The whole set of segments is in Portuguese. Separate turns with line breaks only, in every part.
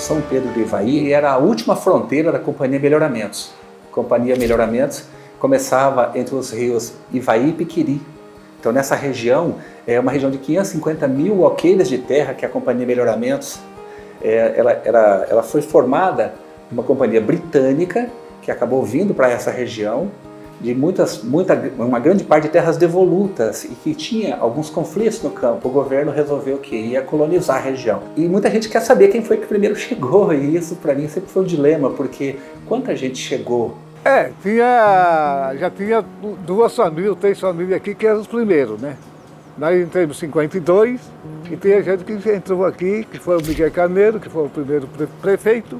São Pedro do Ivaí era a última fronteira da Companhia Melhoramentos. A Companhia Melhoramentos começava entre os rios Ivaí e Piquiri. Então nessa região, é uma região de 550 mil alqueires de terra que a Companhia Melhoramentos, ela foi formada uma companhia britânica que acabou vindo para essa região de uma grande parte de terras devolutas e que tinha alguns conflitos no campo. O governo resolveu que ia colonizar a região. E muita gente quer saber quem foi que primeiro chegou, e isso para mim sempre foi um dilema, porque quanta gente chegou?
Já tinha 2 famílias, 3 famílias aqui que eram os primeiros, né? Nós entramos em 52 e tem gente que entrou aqui, que foi o Miguel Carneiro, que foi o primeiro prefeito.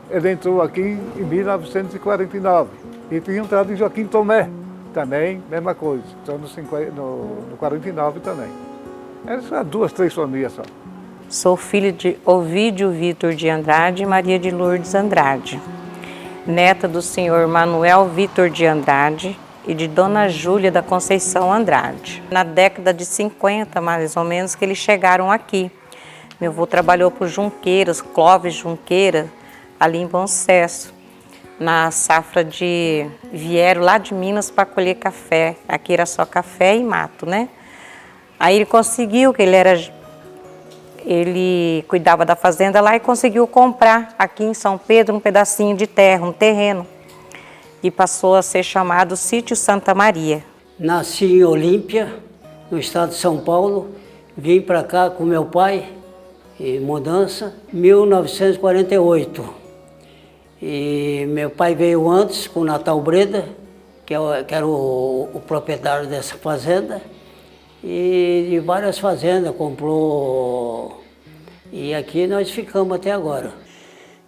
Ele entrou aqui em 1949. E tinha entrado em Joaquim Tomé, também, mesma coisa. Então no 49 também. Eram só 2, 3 famílias só.
Sou filha de Ovídio Vitor de Andrade e Maria de Lourdes Andrade, neta do senhor Manuel Vitor de Andrade e de Dona Júlia da Conceição Andrade. Na década de 50, mais ou menos, que eles chegaram aqui. Meu avô trabalhou para o Junqueiras, Clóvis Junqueira, ali em Bom Sucesso. Na safra vieram lá de Minas para colher café. Aqui era só café e mato, né? Aí ele conseguiu, que ele cuidava da fazenda lá e conseguiu comprar aqui em São Pedro um pedacinho de terra, um terreno. E passou a ser chamado Sítio Santa Maria.
Nasci em Olímpia, no estado de São Paulo. Vim para cá com meu pai, em mudança, em 1948. E meu pai veio antes com o Natal Breda, que era o proprietário dessa fazenda, e de várias fazendas, comprou, e aqui nós ficamos até agora.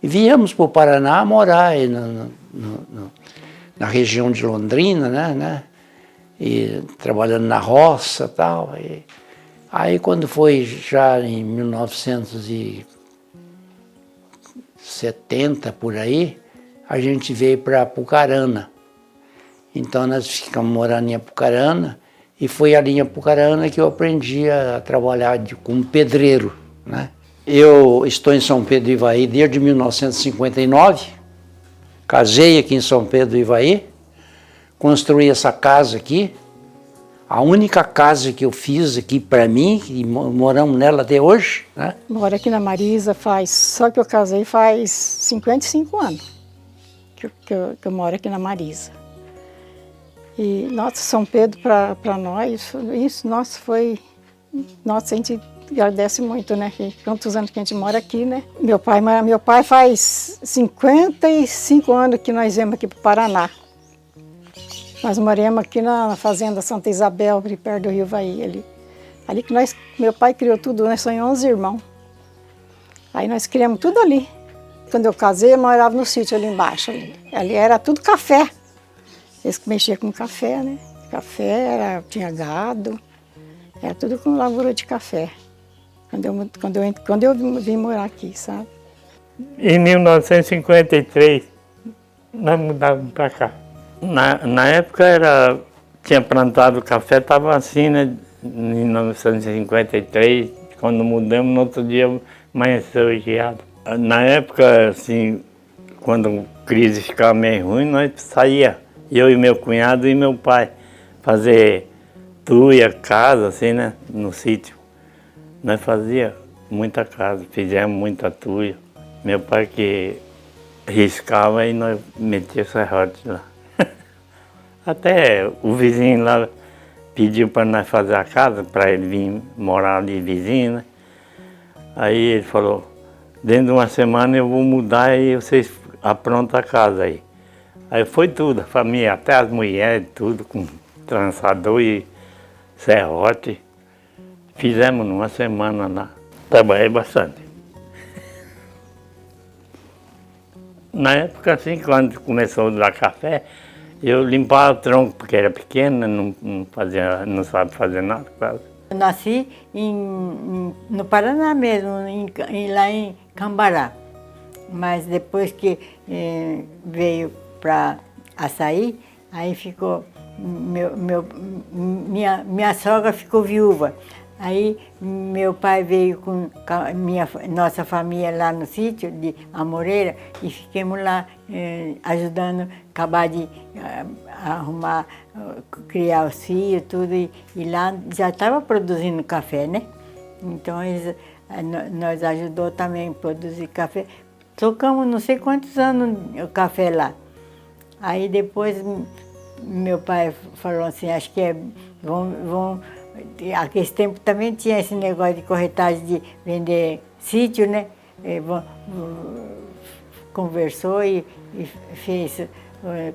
E viemos para o Paraná morar aí na região de Londrina, né? E trabalhando na roça e tal. E aí quando foi já em 1970 por aí, a gente veio para Apucarana. Então nós ficamos morando em Apucarana e foi ali em Apucarana que eu aprendi a trabalhar como pedreiro, né? Eu estou em São Pedro do Ivaí desde 1959, casei aqui em São Pedro do Ivaí, construí essa casa aqui, a única casa que eu fiz aqui para mim, e moramos nela até hoje, né?
Moro aqui na Marisa só que eu casei faz 55 anos que eu moro aqui na Marisa. E, nossa, São Pedro para nós, nossa, a gente agradece muito, né? Quantos anos que a gente mora aqui, né? Meu pai faz 55 anos que nós viemos aqui para o Paraná. Nós moramos aqui na fazenda Santa Isabel, ali perto do Rio Ivaí, ali que meu pai criou tudo, nós somos 11 irmãos. Aí nós criamos tudo ali. Quando eu casei, eu morava no sítio ali embaixo. Ali era tudo café. Eles que mexiam com café, né? Café, tinha gado, era tudo com lavoura de café. Quando eu vim morar aqui, sabe?
Em 1953, nós mudamos para cá. Na época tinha plantado café, estava assim, né? Em 1953, quando mudamos, no outro dia amanheceu geado. Na época, assim, quando a crise ficava meio ruim, nós saía, eu e meu cunhado e meu pai, fazer tuia, casa, assim, né? No sítio. Nós fazia muita casa, fizemos muita tuia. Meu pai que riscava e nós metia serrote lá. Até o vizinho lá pediu para nós fazer a casa, para ele vir morar ali vizinho, né? Aí ele falou, dentro de uma semana eu vou mudar e vocês aprontam a casa aí. Aí foi tudo, a família, até as mulheres, tudo com trançador e serrote. Fizemos numa semana lá, trabalhei bastante. Na época assim, quando começou a dar café, eu limpava o tronco, porque era pequeno, não sabe fazer nada quase.
Eu nasci no Paraná mesmo, lá em Cambará. Mas depois que veio para Açaí, aí ficou, minha sogra ficou viúva. Aí meu pai veio com a nossa família lá no sítio de Amoreira e ficamos lá ajudando, acabar de arrumar, criar os filhos, tudo, e lá já estava produzindo café, né? Então nós ajudou também a produzir café. Tocamos não sei quantos anos o café lá. Aí depois meu pai falou assim, acho que vão aquele tempo também tinha esse negócio de corretagem de vender sítio, né? Conversou e fez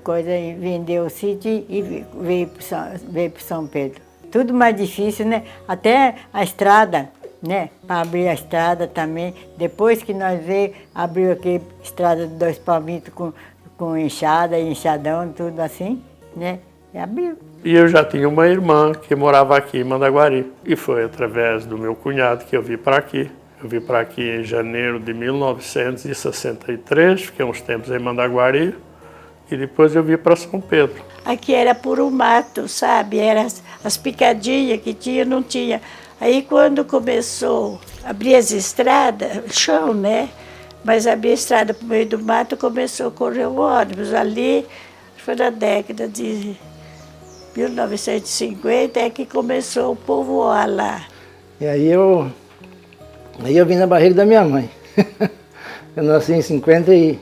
coisa e vendeu o sítio e veio para São Pedro. Tudo mais difícil, né? Até a estrada, né? Para abrir a estrada também. Depois que nós veio, abriu aqui estrada de 2 palmitos com enxada, enxadão, tudo assim, né? E abriu.
E eu já tinha uma irmã que morava aqui em Mandaguari. E foi através do meu cunhado que eu vim para aqui. Eu vim para aqui em janeiro de 1963, fiquei uns tempos em Mandaguari. E depois eu vim para São Pedro.
Aqui era puro mato, sabe? Era as picadinhas que tinha, não tinha. Aí quando começou a abrir as estradas, chão, né? Mas abrir a estrada para o meio do mato, começou a correr o ônibus. Ali foi na década de 1950 é que começou o povoar lá.
E aí eu vim na barriga da minha mãe. Eu nasci em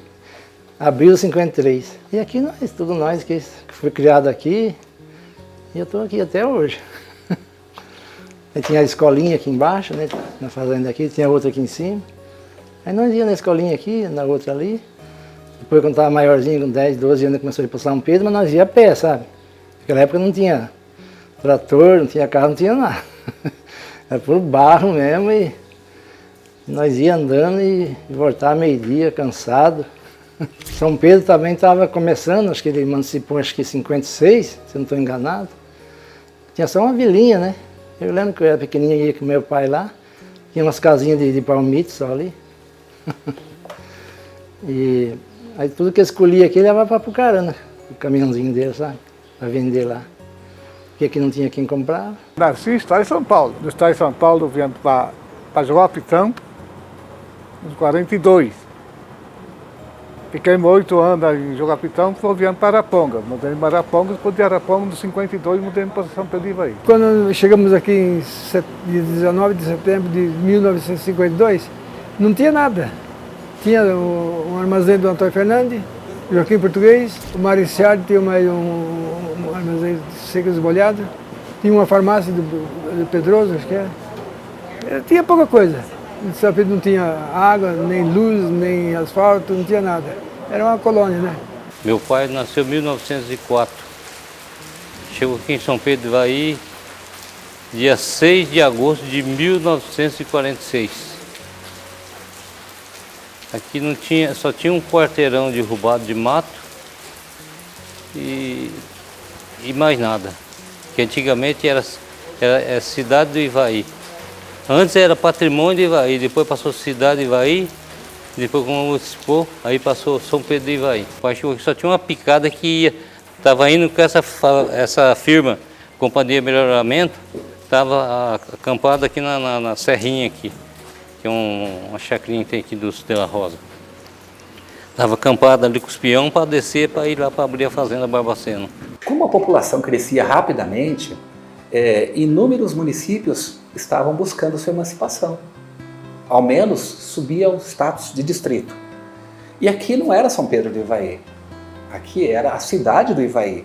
abril de 53. E aqui todos nós que fui criado aqui, e eu estou aqui até hoje. Aí tinha a escolinha aqui embaixo, né, na fazenda aqui, tinha outra aqui em cima. Aí nós íamos na escolinha aqui, na outra ali. Depois quando estava maiorzinho, com 10, 12 anos, começou a ir para São Pedro, mas nós ia a pé, sabe? Naquela época não tinha trator, não tinha carro, não tinha nada. Era por barro mesmo e nós ia andando e voltava meio-dia, cansado. São Pedro também estava começando, acho que ele emancipou acho que em 56, se não estou enganado. Tinha só uma vilinha, né? Eu lembro que eu era pequenininho, ia com meu pai lá, tinha umas casinhas de palmito só ali. E aí tudo que eu escolhia aqui levava para Apucarana, o caminhãozinho dele, sabe? Para vender lá. Porque aqui não tinha quem comprava.
Nasci no estado de São Paulo. Do estado de São Paulo, vindo para Joapitão, em 42. Fiquei 8 anos em Joapitão, fui vindo para Araponga. Mudei em Araponga, depois de Araponga, no 52, mudei para São Pedro de Ivaí.
Quando chegamos aqui em 19 de setembro de 1952, não tinha nada. Tinha um armazém do Antônio Fernandes, o Joaquim Português, o Mário Ciardi tinha mais um armazém de secas e molhadas, tinha uma farmácia do Pedroso, acho que era. Tinha pouca coisa. São Pedro não tinha água, nem luz, nem asfalto, não tinha nada. Era uma colônia, né?
Meu pai nasceu em 1904. Chegou aqui em São Pedro de Ivaí, dia 6 de agosto de 1946. Aqui não tinha, só tinha um quarteirão derrubado de mato e mais nada. Que antigamente era cidade do Ivaí. Antes era patrimônio de Ivaí, depois passou cidade de Ivaí, depois como expor, aí passou São Pedro de Ivaí. Chegou aqui, só tinha uma picada que estava indo com essa firma, Companhia Melhoramento, estava acampada aqui na serrinha aqui. Que é uma chacrinha que tem aqui do Della Rosa. Estava acampada ali com os peão para descer, para ir lá para abrir a fazenda Barbacena.
Como a população crescia rapidamente, inúmeros municípios estavam buscando sua emancipação. Ao menos subia ao status de distrito. E aqui não era São Pedro do Ivaí. Aqui era a cidade do Ivaí.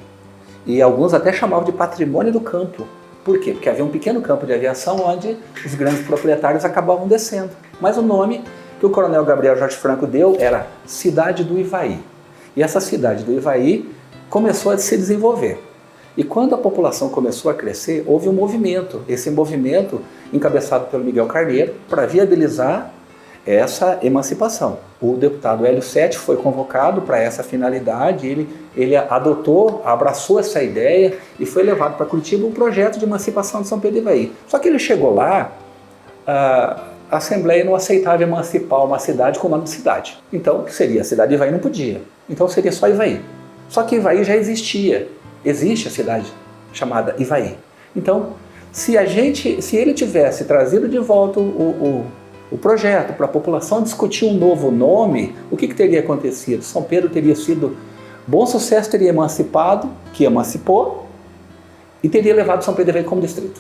E alguns até chamavam de patrimônio do campo. Por quê? Porque havia um pequeno campo de aviação onde os grandes proprietários acabavam descendo. Mas o nome que o coronel Gabriel Jorge Franco deu era Cidade do Ivaí. E essa cidade do Ivaí começou a se desenvolver. E quando a população começou a crescer, houve um movimento. Esse movimento encabeçado pelo Miguel Carneiro para viabilizar essa emancipação. O deputado Hélio Sete foi convocado para essa finalidade, ele adotou, abraçou essa ideia e foi levado para Curitiba um projeto de emancipação de São Pedro de Ivaí. Só que ele chegou lá, a Assembleia não aceitava emancipar uma cidade com o nome de cidade. Então, que seria? A cidade de Ivaí não podia. Então seria só Ivaí. Só que Ivaí já existia. Existe a cidade chamada Ivaí. Então, Se ele tivesse trazido de volta o projeto para a população discutir um novo nome, o que teria acontecido? São Pedro teria sido bom sucesso, teria emancipado, que emancipou, e teria levado São Pedro como distrito.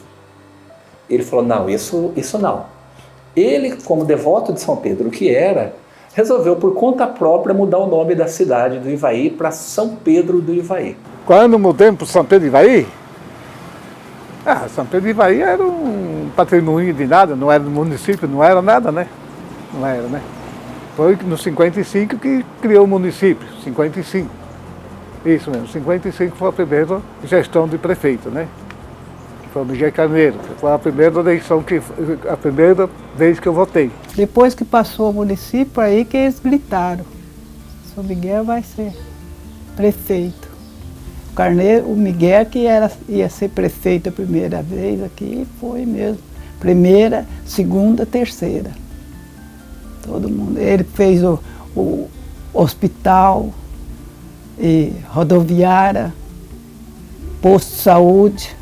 Ele falou, não, isso não. Ele, como devoto de São Pedro, que era, resolveu por conta própria mudar o nome da cidade do Ivaí para São Pedro do Ivaí.
Quando mudamos para São Pedro do Ivaí, São Pedro do Ivaí era um patrimônio de nada, não era do município, não era nada, né? Não era, né? Foi no 55 que criou o município, 55. Isso mesmo, 55 foi a primeira gestão de prefeito, né? Foi o Miguel Carneiro, que foi a primeira eleição, a primeira vez que eu votei.
Depois que passou o município, aí que eles gritaram, São Miguel vai ser prefeito. O Miguel, que ia ser prefeito a primeira vez aqui, foi mesmo. Primeira, segunda, terceira. Todo mundo. Ele fez o hospital, e rodoviária, posto de saúde,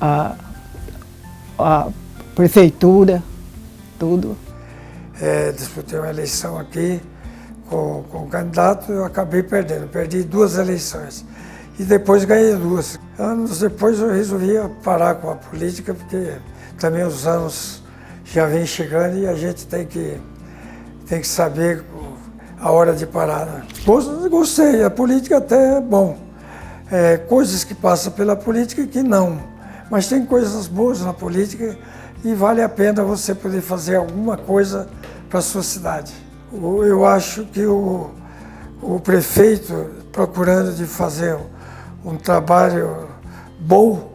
a prefeitura, tudo.
Disputei uma eleição aqui com o candidato, eu acabei perdendo. Perdi 2 eleições e depois ganhei 2. Anos depois eu resolvi parar com a política, porque também os anos já vêm chegando e a gente tem que saber a hora de parar. Né? Gostei, a política até é bom. Coisas que passam pela política que não. Mas tem coisas boas na política e vale a pena você poder fazer alguma coisa para a sua cidade. Eu acho que o prefeito, procurando de fazer um trabalho bom,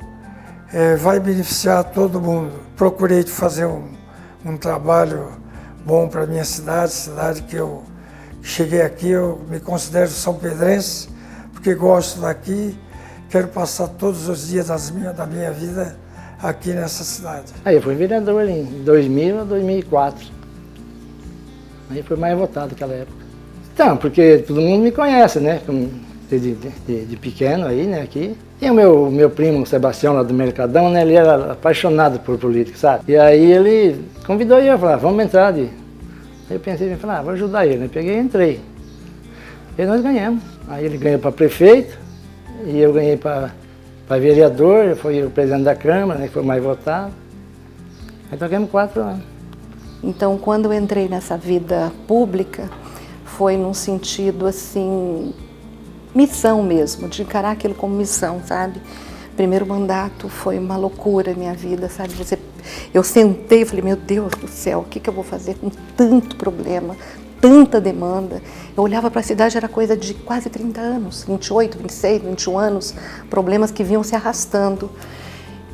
vai beneficiar todo mundo. Procurei de fazer um trabalho bom para a minha cidade que eu cheguei aqui, eu me considero são pedrense, porque gosto daqui, quero passar todos os dias da minha vida aqui nessa cidade.
Aí eu fui vereador em 2000 a 2004. Aí fui mais votado naquela época. Então, porque todo mundo me conhece, né? De pequeno aí, né, aqui. E o meu primo, Sebastião, lá do Mercadão, né? Ele era apaixonado por política, sabe? E aí ele convidou eu, falou, vamos entrar de... Aí eu pensei, vou ajudar ele, né? Peguei e entrei. E nós ganhamos. Aí ele ganhou para prefeito, e eu ganhei para vereador, eu fui o presidente da Câmara, né? Que foi mais votado. Aí toquemos 4 anos.
Então, quando eu entrei nessa vida pública, foi num sentido, assim, missão mesmo, de encarar aquilo como missão, sabe? Primeiro mandato foi uma loucura na minha vida, sabe? Eu sentei e falei, meu Deus do céu, o que eu vou fazer com tanto problema, tanta demanda? Eu olhava para a cidade, era coisa de quase 30 anos, 28, 26, 21 anos, problemas que vinham se arrastando.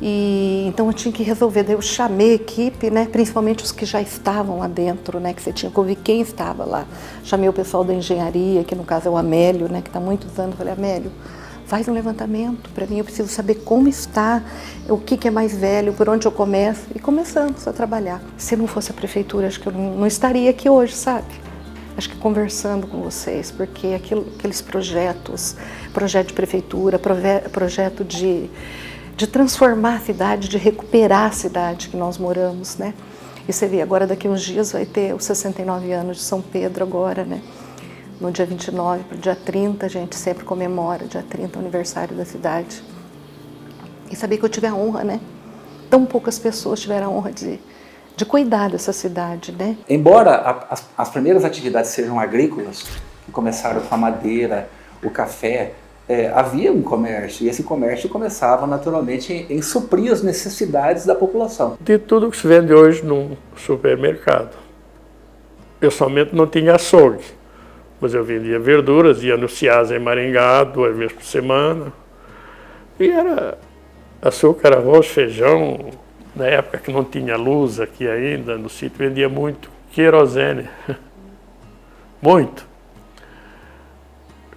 E então eu tinha que resolver, daí eu chamei a equipe, né, principalmente os que já estavam lá dentro, né, que você tinha que ouvir quem estava lá. Chamei o pessoal da engenharia, que no caso é o Amélio, né, que está há muitos anos. Falei, Amélio, faz um levantamento para mim, eu preciso saber como está, o que é mais velho, por onde eu começo. E começamos a trabalhar. Se não fosse a prefeitura, acho que eu não estaria aqui hoje, sabe? Acho que conversando com vocês, porque aqueles projetos, projeto de prefeitura, projeto de transformar a cidade, de recuperar a cidade que nós moramos, né? E você vê, agora daqui uns dias vai ter os 69 anos de São Pedro agora, né? No dia 29 para o dia 30, a gente sempre comemora, dia 30, o aniversário da cidade. E saber que eu tive a honra, né? Tão poucas pessoas tiveram a honra de cuidar dessa cidade, né?
Embora as primeiras atividades sejam agrícolas, que começaram com a madeira, o café, havia um comércio, e esse comércio começava naturalmente em suprir as necessidades da população.
De tudo que se vende hoje num supermercado. Eu somente não tinha açougue, mas eu vendia verduras, ia no Ciasa em Maringá 2 vezes por semana. E era açúcar, arroz, feijão. Na época que não tinha luz aqui ainda, no sítio vendia muito querosene. Muito.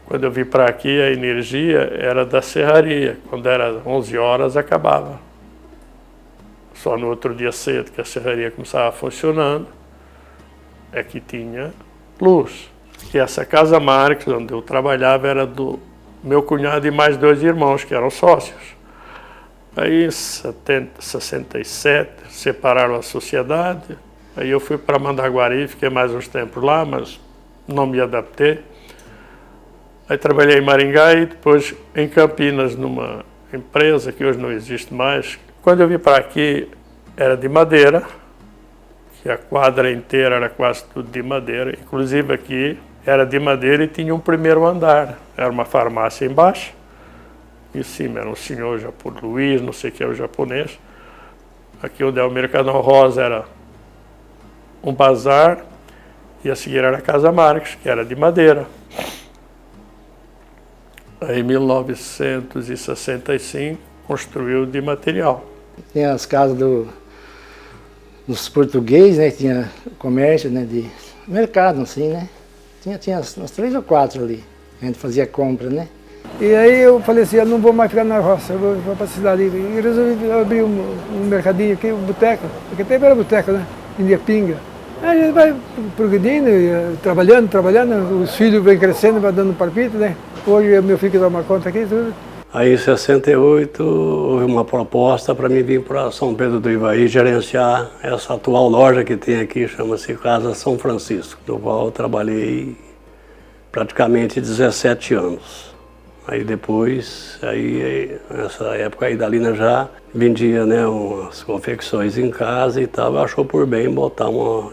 Quando eu vim para aqui, a energia era da serraria. Quando era 11 horas, acabava. Só no outro dia cedo, que a serraria começava funcionando, é que tinha luz. E essa Casa Marques, onde eu trabalhava, era do meu cunhado e mais 2 irmãos, que eram sócios. Aí em 67 separaram a sociedade, aí eu fui para Mandaguari, fiquei mais uns tempos lá, mas não me adaptei. Aí trabalhei em Maringá e depois em Campinas, numa empresa que hoje não existe mais. Quando eu vim para aqui, era de madeira, que a quadra inteira era quase tudo de madeira, inclusive aqui era de madeira e tinha um primeiro andar, era uma farmácia embaixo, em cima era um senhor japonês, Luiz, não sei o que é o japonês. Aqui onde é o Mercadão Rosa era um bazar, e a seguir era a Casa Marques, que era de madeira. Aí em 1965 construiu de material.
Tinha as casas dos portugueses, né? Tinha comércio, né? De mercado, assim, né? Tinha uns 3 ou 4 ali. A gente fazia compra, né?
E aí eu falei assim, eu não vou mais ficar na roça, eu vou para a cidade. E resolvi abrir um mercadinho aqui, um boteco, porque até era boteco, né? Vendia pinga. Aí a gente vai progredindo, trabalhando, os filhos vêm crescendo, vai dando palpite, né? Hoje meu filho que toma conta aqui e tudo.
Aí em 68 houve uma proposta para mim vir para São Pedro do Ivaí gerenciar essa atual loja que tem aqui, chama-se Casa São Francisco, no qual eu trabalhei praticamente 17 anos. Aí depois, nessa época a Idalina já vendia, né, umas confecções em casa e tal, achou por bem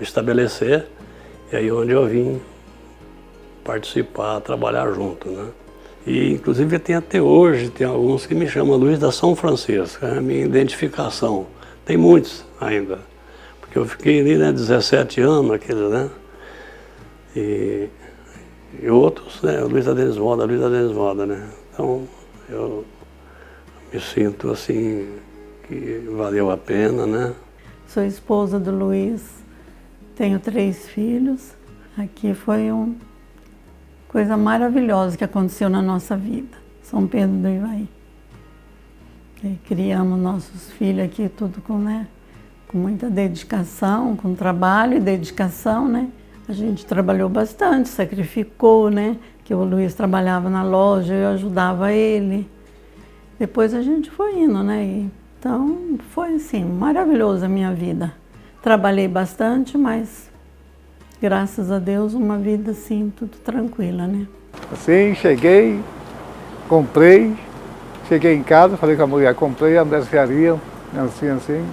estabelecer, e aí onde eu vim participar, trabalhar junto, né. E inclusive tem até hoje, tem alguns que me chamam Luiz da São Francisco, é a minha identificação. Tem muitos ainda, porque eu fiquei ali, né, 17 anos, aqueles, né, e outros, né, Luiz da Denisvalda, né. Então eu me sinto assim, que valeu a pena, né.
Sou esposa do Luiz, tenho 3 filhos, aqui foi coisa maravilhosa que aconteceu na nossa vida, São Pedro do Ivaí. E criamos nossos filhos aqui tudo com muita dedicação, com trabalho e dedicação, né? A gente trabalhou bastante, sacrificou, né? Que o Luiz trabalhava na loja, eu ajudava ele. Depois a gente foi indo, né? Então foi assim, maravilhosa a minha vida. Trabalhei bastante, mas graças a Deus, uma vida assim, tudo tranquila, né?
Assim, cheguei em casa, falei com a mulher, comprei a mercearia, assim.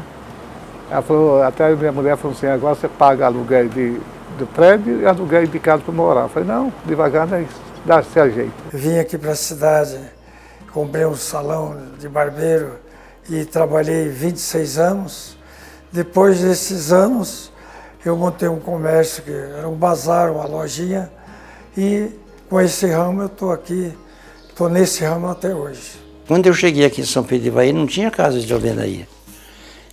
Ela falou, até a minha mulher falou assim, agora você paga aluguel do prédio e aluguel de casa para morar. Eu falei, não, devagar, né? Dá-se a jeito.
Vim aqui para a cidade, comprei um salão de barbeiro e trabalhei 26 anos. Depois desses anos, eu montei um comércio, que era um bazar, uma lojinha, e com esse ramo eu estou nesse ramo até hoje.
Quando eu cheguei aqui em São Pedro do Ivaí, não tinha casa de alvenaria.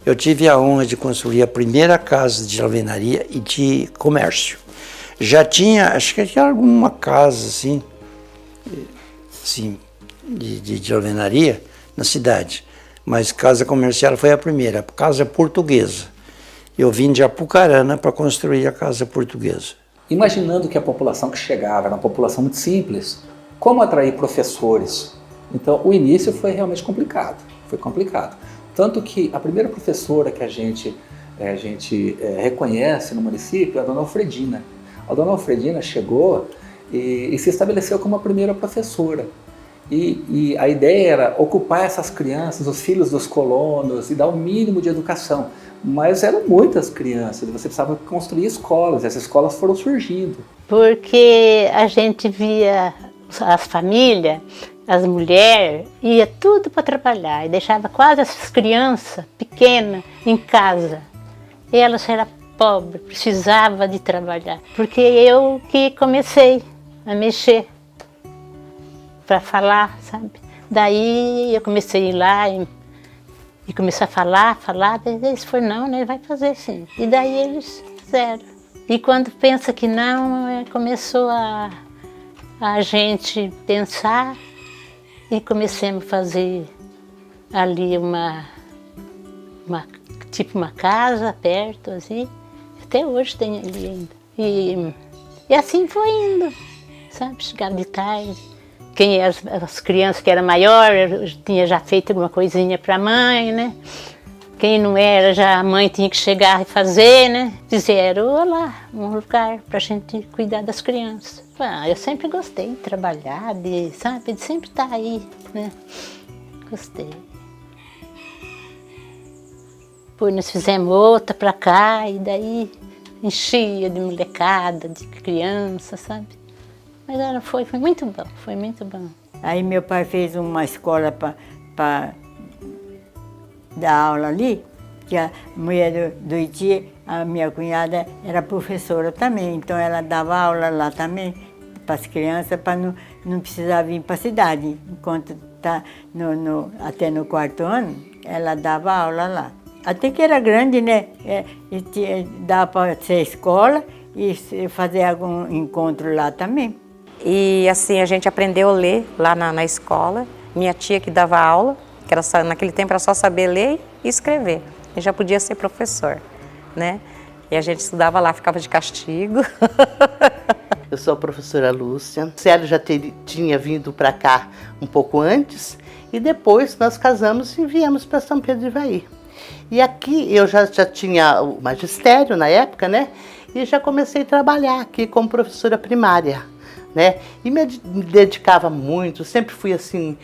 Eu tive a honra de construir a primeira casa de alvenaria e de comércio. Já tinha, acho que tinha alguma casa assim de alvenaria na cidade, mas casa comercial foi a primeira, casa portuguesa. Eu vim de Apucarana para construir a casa portuguesa.
Imaginando que a população que chegava era uma população muito simples, como atrair professores? Então, o início foi realmente complicado, Tanto que a primeira professora que a gente reconhece no município é a dona Alfredina. A dona Alfredina chegou e se estabeleceu como a primeira professora. E a ideia era ocupar essas crianças, os filhos dos colonos, e dar o mínimo de educação. Mas eram muitas crianças, você precisava construir escolas, e essas escolas foram surgindo.
Porque a gente via as famílias, as mulheres, ia tudo para trabalhar e deixava quase as crianças pequenas em casa. E elas eram pobres, precisavam de trabalhar. Porque eu que comecei a mexer para falar, sabe? Daí eu comecei a ir lá e começar a falar, eles foram, não, né, vai fazer sim. E daí eles fizeram. E quando pensa que não, começou a gente pensar e começamos a fazer ali uma casa perto, assim. Até hoje tem ali ainda. E assim foi indo, sabe? Chegava de tarde, quem as crianças que eram maiores, tinha já feito alguma coisinha para a mãe, né? Quem não era, já a mãe tinha que chegar e fazer, né? Fizeram lá um lugar para a gente cuidar das crianças. Eu sempre gostei de trabalhar, de sempre estar aí, né? Gostei. Depois nós fizemos outra para cá e daí enchia de molecada, de criança, sabe? Mas foi muito bom, foi muito bom.
Aí meu pai fez uma escola para dar aula ali, que a mulher do Iti, a minha cunhada, era professora também, então ela dava aula lá também para as crianças, para não precisar vir para a cidade. Enquanto está até no 4º ano, ela dava aula lá. Até que era grande, né? Dava para ser escola e fazer algum encontro lá também.
E assim, a gente aprendeu a ler lá na escola. Minha tia que dava aula, que era só, naquele tempo era só saber ler e escrever. E já podia ser professor, né? E a gente estudava lá, ficava de castigo.
Eu sou a professora Lúcia. O Célio já tinha vindo para cá um pouco antes e depois nós casamos e viemos para São Pedro de Ivaí. E aqui eu já tinha o magistério na época, né? E já comecei a trabalhar aqui como professora primária, né? E me dedicava muito, sempre fui assim,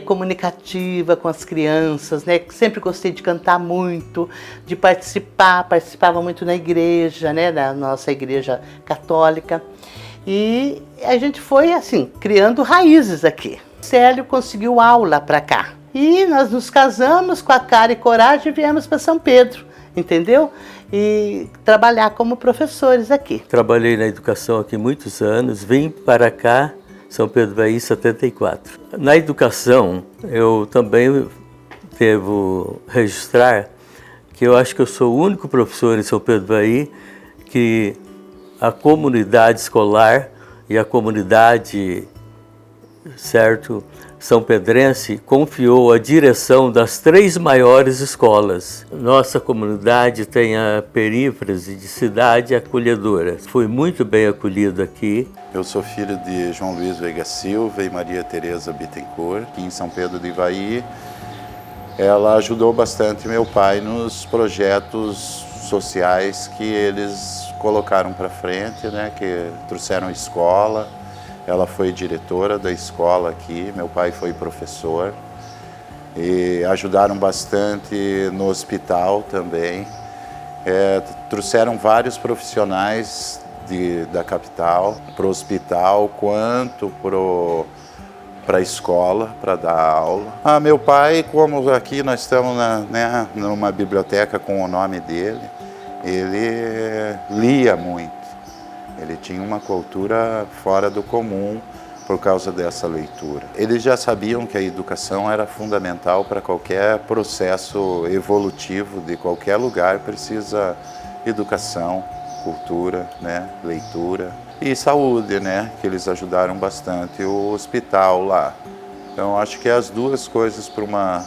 comunicativa com as crianças, né? Sempre gostei de cantar muito, de participava muito na igreja, né? Da nossa igreja católica. E a gente foi assim, criando raízes aqui. O Célio conseguiu aula para cá. E nós nos casamos com a cara e coragem e viemos para São Pedro, entendeu? E trabalhar como professores aqui.
Trabalhei na educação aqui muitos anos, vim para cá, São Pedro do Ivaí, em 74. Na educação, eu também devo registrar que eu acho que eu sou o único professor em São Pedro do Ivaí que a comunidade escolar e a comunidade, certo, são pedrense confiou a direção das 3 maiores escolas. Nossa comunidade tem a perífrase de cidade acolhedora. Fui muito bem acolhido aqui.
Eu sou filho de João Luiz Veiga Silva e Maria Tereza Bittencourt, aqui em São Pedro do Ivaí. Ela ajudou bastante meu pai nos projetos sociais que eles colocaram para frente, né, que trouxeram escola. Ela foi diretora da escola aqui, meu pai foi professor. E ajudaram bastante no hospital também. Trouxeram vários profissionais da capital para o hospital, quanto para a escola, para dar aula. Meu pai, como aqui nós estamos numa biblioteca com o nome dele, ele lia muito. Ele tinha uma cultura fora do comum por causa dessa leitura. Eles já sabiam que a educação era fundamental para qualquer processo evolutivo de qualquer lugar, precisa educação, cultura, né, leitura e saúde, né, que eles ajudaram bastante o hospital lá. Então acho que as duas coisas para uma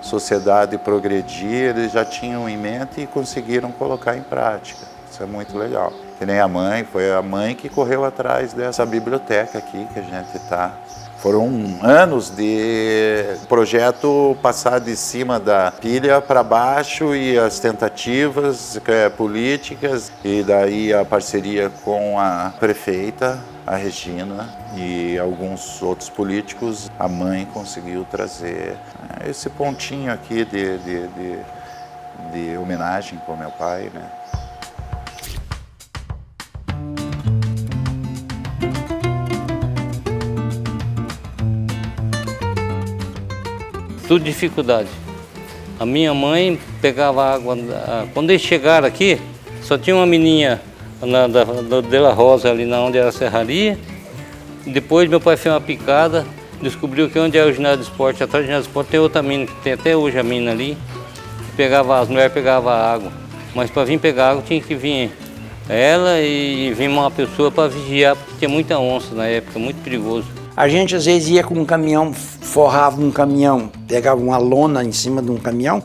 sociedade progredir, eles já tinham em mente e conseguiram colocar em prática. Isso é muito legal. Que nem a mãe, foi a mãe que correu atrás dessa biblioteca aqui que a gente está. Foram anos de projeto passar de cima da pilha para baixo e as tentativas políticas e daí a parceria com a prefeita, a Regina, e alguns outros políticos, a mãe conseguiu trazer esse pontinho aqui de homenagem para o meu pai, né?
Tudo dificuldade. A minha mãe pegava água, quando eles chegaram aqui, só tinha uma menina da Dela Rosa, ali na onde era a serraria. Depois meu pai fez uma picada, descobriu que onde é o ginásio de esporte, atrás do ginásio de esporte tem outra mina, que tem até hoje a mina ali. As mulheres pegavam água, mas para vir pegar água tinha que vir ela e vir uma pessoa para vigiar, porque tinha muita onça na época, muito perigoso.
A gente às vezes ia com um caminhão, forrava um caminhão, pegava uma lona em cima de um caminhão,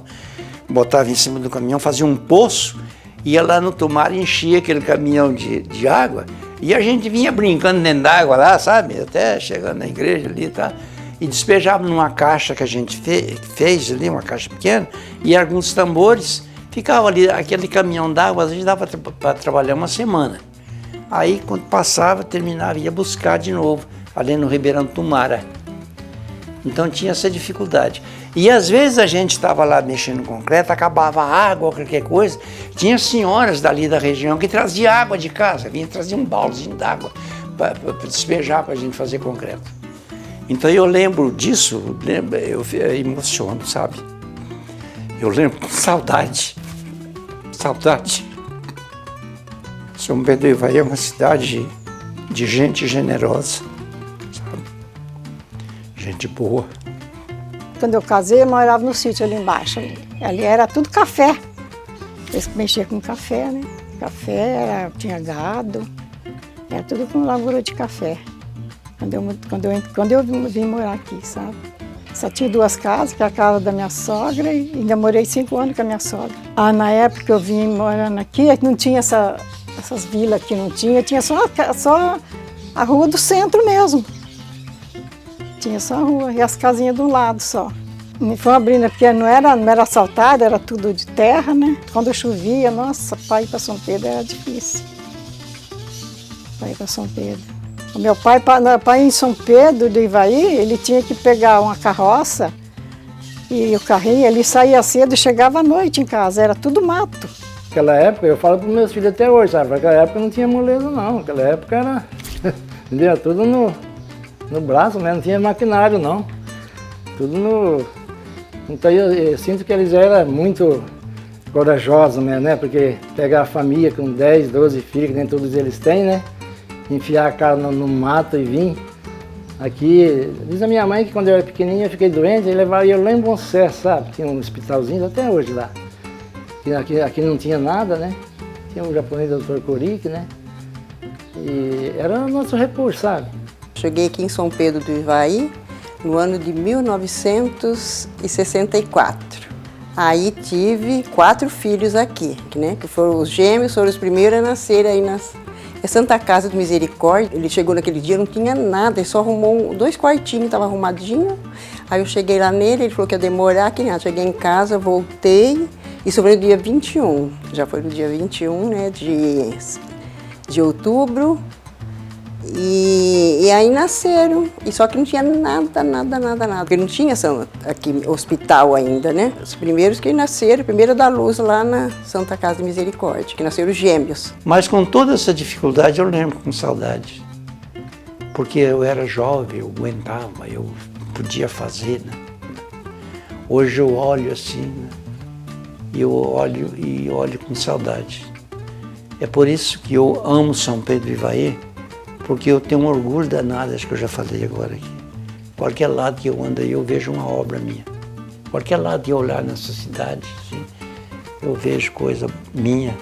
botava em cima do caminhão, fazia um poço, ia lá no tomar e enchia aquele caminhão de água E a gente vinha brincando dentro d'água lá, sabe? Até chegando na igreja ali, tá? E despejava numa caixa que a gente fez ali, uma caixa pequena, e alguns tambores, ficava ali, aquele caminhão d'água, a gente dava para trabalhar uma semana. Aí, quando passava, terminava, ia buscar de novo, ali no Ribeirão Tumara. Então tinha essa dificuldade. E às vezes a gente estava lá mexendo no concreto, acabava a água ou qualquer coisa. Tinha senhoras dali da região que traziam água de casa, vinha trazer um baldezinho d'água para despejar para a gente fazer concreto. Então eu lembro disso, eu emociono, sabe? Eu lembro com saudade, saudade. São Pedro do Ivaí é uma cidade de gente generosa, sabe? Gente boa.
Quando eu casei, eu morava no sítio ali embaixo. Ali era tudo café. Eles mexiam com café, né? Café, tinha gado, era tudo com lavoura de café. Quando eu vim morar aqui, sabe? Só tinha 2 casas, que é a casa da minha sogra, e ainda morei 5 anos com a minha sogra. Na época que eu vim morando aqui, não tinha essas vilas aqui, não tinha só a rua do centro mesmo. Tinha só a rua e as casinhas do lado só. E foi abrindo, porque não era asfaltado, era tudo de terra, né? Quando chovia, nossa, para ir para São Pedro era difícil. Para ir para São Pedro. O meu pai, para ir em São Pedro do Ivaí, ele tinha que pegar uma carroça e o carrinho, ele saía cedo e chegava à noite em casa, era tudo mato.
Naquela época, eu falo para os meus filhos até hoje, sabe? Naquela época não tinha moleza não, naquela época era tudo no braço, né? Não tinha maquinário não, tudo no... Então eu sinto que eles eram muito corajosos, né? Porque pegar a família com 10, 12 filhos, que nem todos eles têm, né? Enfiar a cara no mato e vir. Aqui, diz a minha mãe que quando eu era pequenininha eu fiquei doente, e levava eu lá em Bom Sucesso, sabe? Tinha um hospitalzinho até hoje lá. Aqui não tinha nada, né? Tinha um japonês, Dr. Koriki, né? E era o nosso recurso, sabe?
Cheguei aqui em São Pedro do Ivaí no ano de 1964. Aí tive 4 filhos aqui, né? Que foram os gêmeos, foram os primeiros a nascer aí na Santa Casa do Misericórdia. Ele chegou naquele dia, não tinha nada, ele só arrumou 2 quartinhos, estava arrumadinho. Aí eu cheguei lá nele, ele falou que ia demorar, que nada. Cheguei em casa, voltei, isso foi no dia 21, já foi no dia 21, né, de outubro. E aí nasceram, e só que não tinha nada, porque não tinha aqui hospital ainda, né? Os primeiros que nasceram, primeiro da luz lá na Santa Casa de Misericórdia, que nasceram gêmeos.
Mas com toda essa dificuldade eu lembro com saudade, porque eu era jovem, eu aguentava, eu podia fazer, né? Hoje eu olho assim, né? E eu olho com saudade. É por isso que eu amo São Pedro do Ivaí, porque eu tenho um orgulho danado, acho que eu já falei agora aqui. Qualquer lado que eu ando aí, eu vejo uma obra minha. Qualquer lado que eu olhar nessa cidade, assim, eu vejo coisa minha.